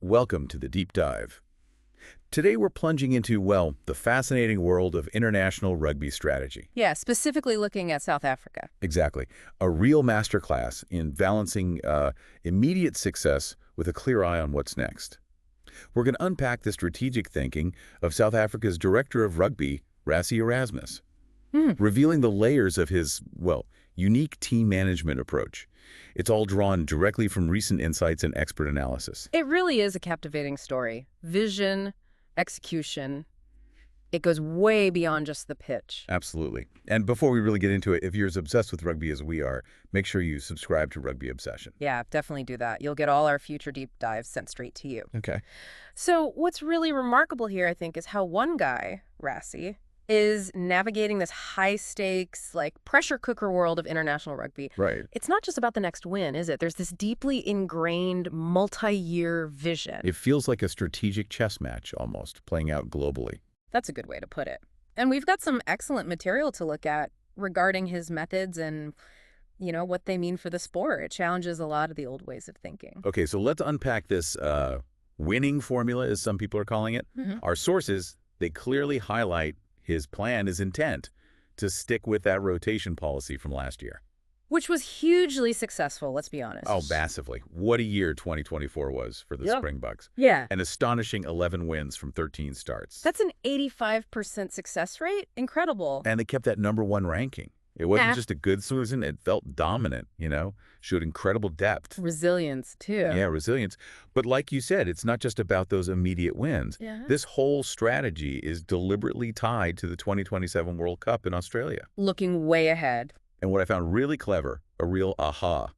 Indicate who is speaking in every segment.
Speaker 1: Welcome to the Deep Dive. Today we're plunging into, well, the fascinating world of international rugby strategy.
Speaker 2: Yeah, specifically looking at South Africa.
Speaker 1: Exactly. A real masterclass in balancing immediate success with a clear eye on what's next. We're going to unpack the strategic thinking of South Africa's director of rugby, Rassie Erasmus, revealing the layers of his, well, unique team management approach. It's all drawn directly from recent insights and expert analysis.
Speaker 2: It really is a captivating story. Vision, execution. It goes way beyond just the pitch.
Speaker 1: Absolutely. And before we really get into it, if you're as obsessed with rugby as we are, make sure you subscribe to Rugby Obsession.
Speaker 2: Yeah, definitely do that. You'll get all our future deep dives sent straight to you.
Speaker 1: Okay.
Speaker 2: So what's really remarkable here, I think, is how one guy, Rassie, is navigating this high-stakes, like, pressure cooker world of international rugby.
Speaker 1: Right.
Speaker 2: It's not just about the next win, is it? There's this deeply ingrained multi-year vision.
Speaker 1: It feels like a strategic chess match, almost, playing out globally.
Speaker 2: That's a good way to put it. And we've got some excellent material to look at regarding his methods and, you know, what they mean for the sport. It challenges a lot of the old ways of thinking.
Speaker 1: Okay, so let's unpack this winning formula, as some people are calling it. Our sources, they clearly highlight his plan, his intent, to stick with that rotation policy from last year.
Speaker 2: Which was hugely successful, let's be honest.
Speaker 1: Oh, massively. What a year 2024 was for the Springboks.
Speaker 2: Yeah.
Speaker 1: An astonishing 11 wins from 13 starts.
Speaker 2: That's an 85% success rate. Incredible.
Speaker 1: And they kept that #1 ranking. It wasn't just a good season, it felt dominant, you know, showed incredible depth.
Speaker 2: Resilience, too.
Speaker 1: Yeah, resilience. But like you said, it's not just about those immediate wins. This whole strategy is deliberately tied to the 2027 World Cup in Australia.
Speaker 2: Looking way ahead.
Speaker 1: And what I found really clever, a real aha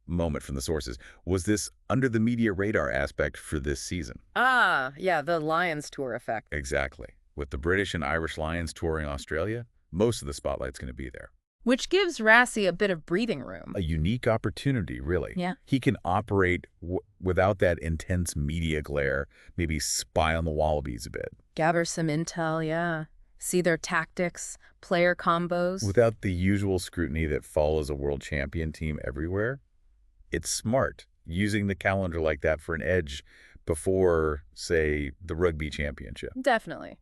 Speaker 1: moment from the sources, was this under-the-media radar aspect for this season.
Speaker 2: Ah, yeah, the Lions tour effect.
Speaker 1: Exactly. With the British and Irish Lions touring Australia, most of the spotlight's going to be there.
Speaker 2: Which gives Rassie a bit of breathing room.
Speaker 1: A unique opportunity, really.
Speaker 2: Yeah.
Speaker 1: He can operate without that intense media glare, maybe spy on the Wallabies a bit.
Speaker 2: Gather some intel, yeah. See their tactics, player combos.
Speaker 1: Without the usual scrutiny that follows a world champion team everywhere. It's smart, using the calendar like that for an edge before, say, the Rugby Championship.
Speaker 2: Definitely.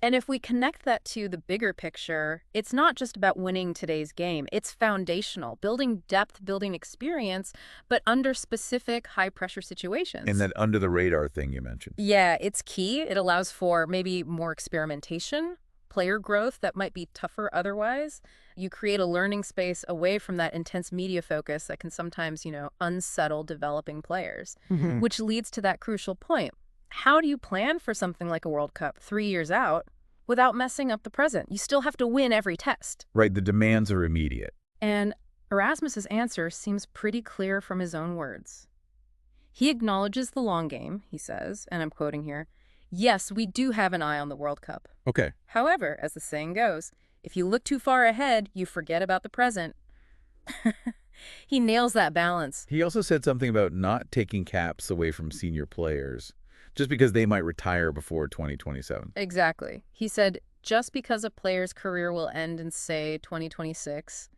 Speaker 2: And if we connect that to the bigger picture, it's not just about winning today's game. It's foundational, building depth, building experience, but under specific high-pressure situations.
Speaker 1: And that under-the-radar thing you mentioned.
Speaker 2: Yeah, it's key. It allows for maybe more experimentation, player growth that might be tougher otherwise. You create a learning space away from that intense media focus that can sometimes, you know, unsettle developing players, which leads to that crucial point. How do you plan for something like a World Cup 3 years out without messing up the present? You still have to win every test.
Speaker 1: Right, the demands are immediate.
Speaker 2: And Erasmus's answer seems pretty clear from his own words. He acknowledges the long game, he says, and I'm quoting here, "Yes, we do have an eye on the World Cup.
Speaker 1: Okay.
Speaker 2: However, as the saying goes, if you look too far ahead, you forget about the present." He nails that balance.
Speaker 1: He also said something about not taking caps away from senior players, just because they might retire before 2027.
Speaker 2: Exactly. He said, just because a player's career will end in, say, 2026,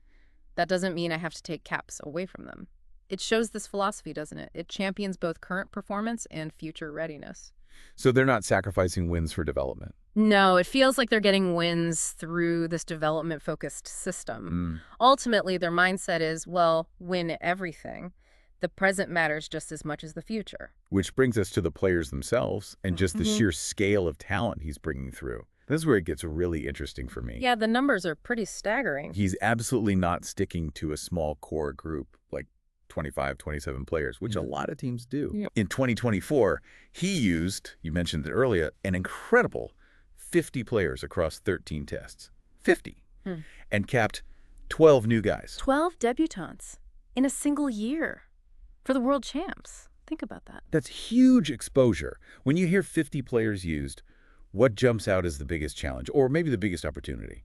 Speaker 2: that doesn't mean I have to take caps away from them. It shows this philosophy, doesn't it? It champions both current performance and future readiness.
Speaker 1: So they're not sacrificing wins for development.
Speaker 2: No, it feels like they're getting wins through this development-focused system. Ultimately, their mindset is, well, win everything. The present matters just as much as the future.
Speaker 1: Which brings us to the players themselves and just the sheer scale of talent he's bringing through. This is where it gets really interesting for me.
Speaker 2: Yeah, the numbers are pretty staggering.
Speaker 1: He's absolutely not sticking to a small core group like 25, 27 players, which a lot of teams do.
Speaker 2: Yep.
Speaker 1: In 2024, he used, you mentioned it earlier, an incredible 50 players across 13 tests. 50. And capped 12 new guys.
Speaker 2: 12 debutantes in a single year. For the world champs. Think about that.
Speaker 1: That's huge exposure. When you hear 50 players used, what jumps out as the biggest challenge, or maybe the biggest opportunity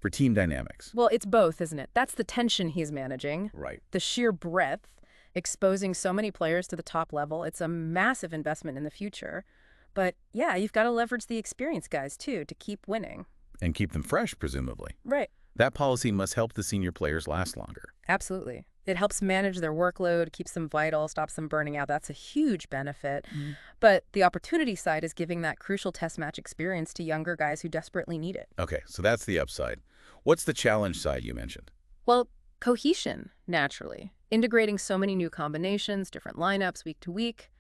Speaker 1: for team dynamics?
Speaker 2: Well, it's both, isn't it? That's the tension he's managing.
Speaker 1: Right.
Speaker 2: The sheer breadth, exposing so many players to the top level. It's a massive investment in the future. But yeah, you've got to leverage the experienced guys, too, to keep winning.
Speaker 1: And keep them fresh, presumably.
Speaker 2: Right.
Speaker 1: That policy must help the senior players last longer.
Speaker 2: Absolutely. It helps manage their workload, keeps them vital, stops them burning out. That's a huge benefit. But the opportunity side is giving that crucial test match experience to younger guys who desperately need it.
Speaker 1: Okay, so that's the upside. What's the challenge side you mentioned?
Speaker 2: Well, cohesion, naturally. Integrating so many new combinations, different lineups week to week,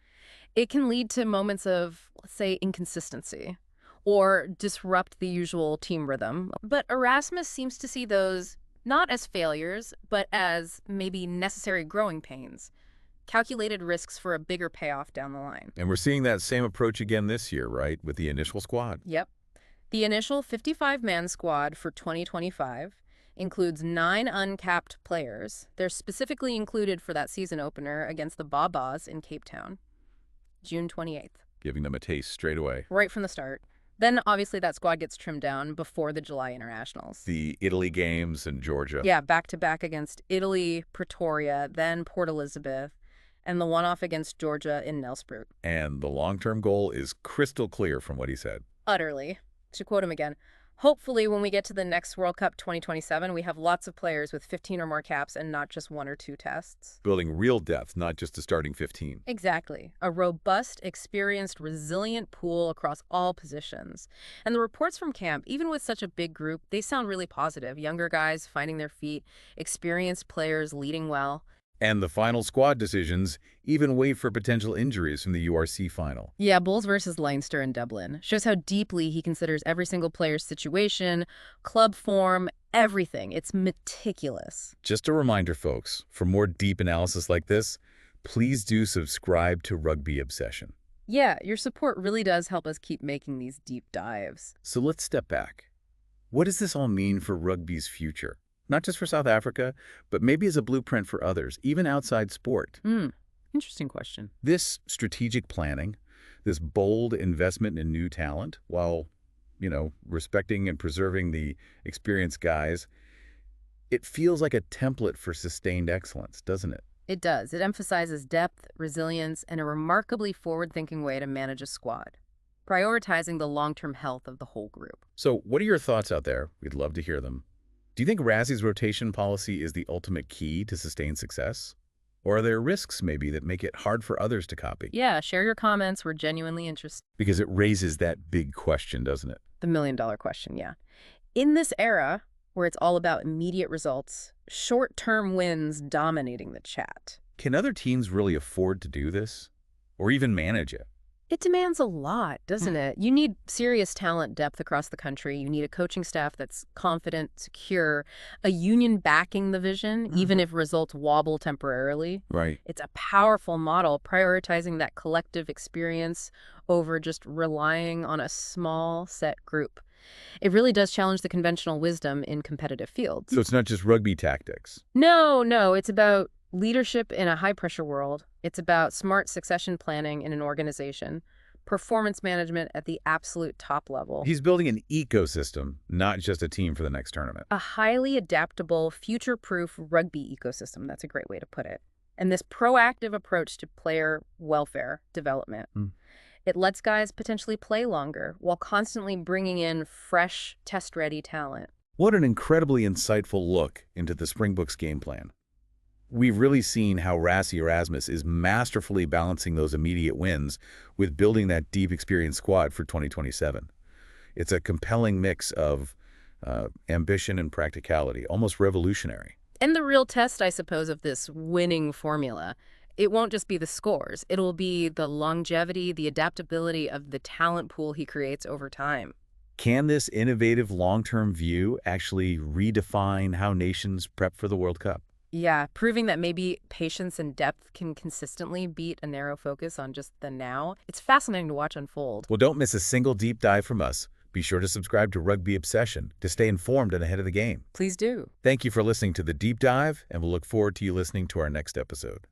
Speaker 2: it can lead to moments of, let's say, inconsistency or disrupt the usual team rhythm. But Erasmus seems to see those not as failures, but as maybe necessary growing pains, calculated risks for a bigger payoff down the line.
Speaker 1: And we're seeing that same approach again this year, right, with the initial squad?
Speaker 2: Yep. The initial 55-man squad for 2025 includes 9 uncapped players. They're specifically included for that season opener against the Barbarians in Cape Town, June 28th.
Speaker 1: Giving them a taste straight away.
Speaker 2: Right from the start. Then, obviously, that squad gets trimmed down before the July internationals.
Speaker 1: The Italy games and Georgia.
Speaker 2: Yeah, back-to-back against Italy, Pretoria, then Port Elizabeth, and the one-off against Georgia in Nelspruit.
Speaker 1: And the long-term goal is crystal clear from what he said.
Speaker 2: Utterly. To quote him again, hopefully when we get to the next World Cup 2027, we have lots of players with 15 or more caps and not just 1 or 2 tests.
Speaker 1: Building real depth, not just a starting 15.
Speaker 2: Exactly. A robust, experienced, resilient pool across all positions. And the reports from camp, even with such a big group, they sound really positive. Younger guys finding their feet, experienced players leading well.
Speaker 1: And the final squad decisions even wait for potential injuries from the URC final.
Speaker 2: Yeah, Bulls versus Leinster in Dublin shows how deeply he considers every single player's situation, club form, everything. It's meticulous.
Speaker 1: Just a reminder, folks, for more deep analysis like this, please do subscribe to Rugby Obsession.
Speaker 2: Yeah, your support really does help us keep making these deep dives.
Speaker 1: So let's step back. What does this all mean for rugby's future? Not just for South Africa, but maybe as a blueprint for others, even outside sport.
Speaker 2: Interesting question.
Speaker 1: This strategic planning, this bold investment in new talent, while, respecting and preserving the experienced guys, it feels like a template for sustained excellence, doesn't it?
Speaker 2: It does. It emphasizes depth, resilience, and a remarkably forward-thinking way to manage a squad, prioritizing the long-term health of the whole group.
Speaker 1: So what are your thoughts out there? We'd love to hear them. Do you think Rassie's rotation policy is the ultimate key to sustained success? Or are there risks, maybe, that make it hard for others to copy?
Speaker 2: Yeah, share your comments. We're genuinely interested.
Speaker 1: Because it raises that big question, doesn't it?
Speaker 2: The million-dollar question, yeah. In this era, where it's all about immediate results, short-term wins dominating the chat.
Speaker 1: Can other teams really afford to do this? Or even manage it?
Speaker 2: It demands a lot, doesn't it? You need serious talent depth across the country. You need a coaching staff that's confident, secure, a union backing the vision, even if results wobble temporarily.
Speaker 1: Right.
Speaker 2: It's a powerful model, prioritizing that collective experience over just relying on a small set group. It really does challenge the conventional wisdom in competitive fields.
Speaker 1: So it's not just rugby tactics.
Speaker 2: No, it's about leadership in a high-pressure world. It's about smart succession planning in an organization, performance management at the absolute top level.
Speaker 1: He's building an ecosystem, not just a team for the next tournament.
Speaker 2: A highly adaptable, future-proof rugby ecosystem. That's a great way to put it. And this proactive approach to player welfare development. It lets guys potentially play longer while constantly bringing in fresh, test-ready talent.
Speaker 1: What an incredibly insightful look into the Springboks game plan. We've really seen how Rassie Erasmus is masterfully balancing those immediate wins with building that deep experienced squad for 2027. It's a compelling mix of ambition and practicality, almost revolutionary.
Speaker 2: And the real test, I suppose, of this winning formula, it won't just be the scores. It'll be the longevity, the adaptability of the talent pool he creates over time.
Speaker 1: Can this innovative long-term view actually redefine how nations prep for the World Cup?
Speaker 2: Yeah, proving that maybe patience and depth can consistently beat a narrow focus on just the now. It's fascinating to watch unfold.
Speaker 1: Well, don't miss a single deep dive from us. Be sure to subscribe to Rugby Obsession to stay informed and ahead of the game.
Speaker 2: Please do.
Speaker 1: Thank you for listening to The Deep Dive, and we'll look forward to you listening to our next episode.